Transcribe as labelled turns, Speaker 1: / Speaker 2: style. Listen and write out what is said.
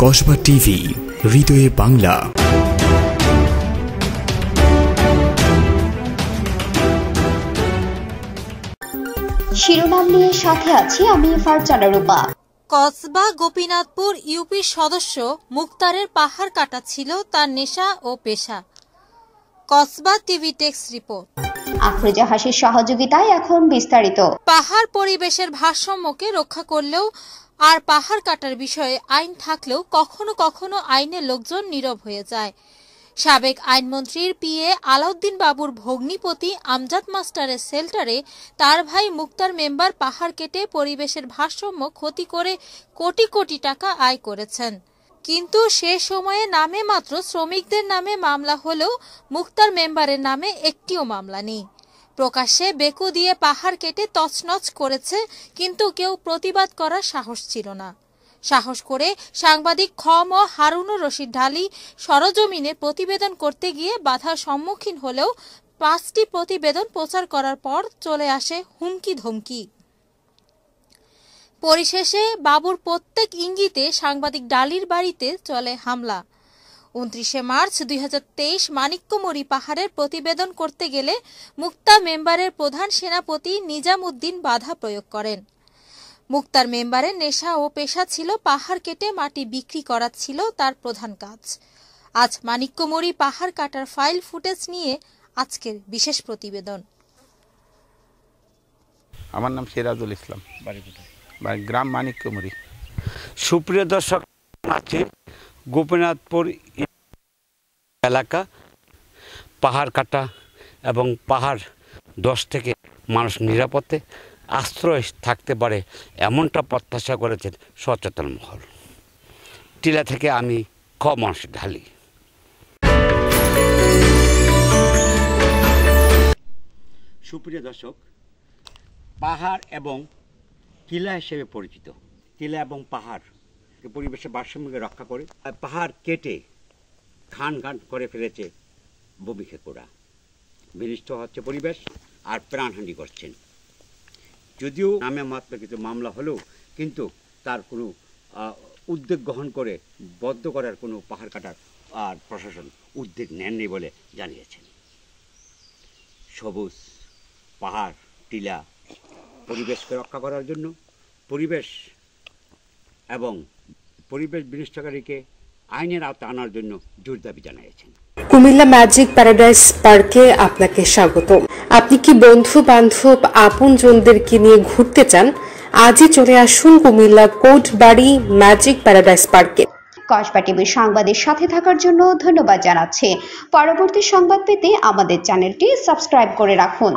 Speaker 1: Kasba TV, হৃদয়ে বাংলা।
Speaker 2: শিরোনাম নিয়ে সাথে আছি আমি ফারজানা রূপা।
Speaker 3: কসবা গোপীনাথপুর ইউপির সদস্য মুক্তারের পাহাড় কাটা ছিল তার নেশা ও পেশা। কসবা টিভি টেক্স রিপোর্ট।
Speaker 2: আফরোজা হাসির সহযোগিতায় এখন বিস্তারিত।
Speaker 3: পাহাড় পরিবেশের ভারসাম্যকে রক্ষা করলেও আর পাহাড় কাটার বিষয়ে আইন থাকলেও কখনো কখনো আইনের লোকজন নীরব হয়ে যায়। সাবেক আইনমন্ত্রীর পিএ আলাউদ্দিন বাবুর ভগ্নিপতি আমজাদ মাস্টারের শেল্টারে তার ভাই মুক্তার মেম্বার পাহাড় কেটে পরিবেশের ভারসাম্য ক্ষতি করে কোটি কোটি টাকা আয় করেছেন। কিন্তু সে সময়ে নামে মাত্র শ্রমিকদের নামে মামলা হলেও মুক্তার মেম্বারের নামে একটিও মামলা নেই। প্রকাশ্যে বেকু দিয়ে পাহাড় কেটে তছনছ করেছে, কিন্তু কেউ প্রতিবাদ করার সাহস ছিল না। সাহস করে সাংবাদিক খম ও হারুনুর রশিদ ঢালি সরজমিনে প্রতিবেদন করতে গিয়ে বাধার সম্মুখীন হলেও 5টি প্রতিবেদন প্রচার করার পর চলে আসে হুমকি ধমকি। পরিশেষে বাবুর প্রত্যেক ইঙ্গিতে সাংবাদিক ডালির বাড়িতে চলে হামলা। 29 মার্চ 2023 মানিক্যমরি পাহাড়ের প্রতিবেদন করতে গেলে মুক্তা মেম্বারের প্রধান সেনাপতি নিজাম উদ্দিন বাধা প্রয়োগ করেন। মুক্তার মেম্বারের নেশা ও পেশা ছিল পাহাড় কেটে মাটি বিক্রি করা ছিল তার প্রধান কাজ। আজ মানিক্যমরি পাহাড় কাটার ফাইল ফুটেজ নিয়ে আজকের বিশেষ প্রতিবেদন।
Speaker 4: আমার নাম সিরাজুল ইসলাম, বাড়ি গ্রাম মানিক্যমরি। সুপ্রিয় দর্শক, আছে গোপীনাথপুর এলাকা পাহাড় কাটা এবং পাহাড় ধস থেকে মানুষ নিরাপদে আশ্রয় থাকতে পারে এমনটা প্রত্যাশা করেছেন সচেতন মহল। টিলা থেকে আমি খমস ঢালি। সুপ্রিয় দর্শক, পাহাড় এবং টিলা হিসেবে পরিচিত, টিলা এবং পাহাড় পরিবেশের ভারসাম্যকে রক্ষা করে পাহাড় কেটে খান খান করে ফেলেছে ভূমিক্ষেপরা। বিনষ্ট হচ্ছে পরিবেশ আর প্রাণহানি করছেন। যদিও নামে মাত্র কিছু মামলা হলেও কিন্তু তার কোনো উদ্যোগ গ্রহণ করে বদ্ধ করার কোনো পাহাড় কাটার আর প্রশাসন উদ্যোগ নেননি বলে জানিয়েছেন। সবুজ পাহাড় টিলা পরিবেশকে রক্ষা করার জন্য পরিবেশ এবং পরিবেশ বিনষ্টকারীকে আইনের আওতায় আনার জন্য জোর দাবি জানিয়েছেন।
Speaker 5: কুমিল্লা ম্যাজিক প্যারাডাইস পার্কে আপনাকে স্বাগত। আপনি কি বন্ধু বান্ধব আপনজনদেরকে নিয়ে ঘুরতে চান? আজই চলে আসুন কুমিল্লা কোটবাড়ি ম্যাজিক প্যারাডাইস পার্কে।
Speaker 2: কসবা টিভির সংবাদের সাথে থাকার জন্য ধন্যবাদ জানাচ্ছি। পরবর্তী সংবাদ পেতে আমাদের চ্যানেলটি সাবস্ক্রাইব করে রাখুন।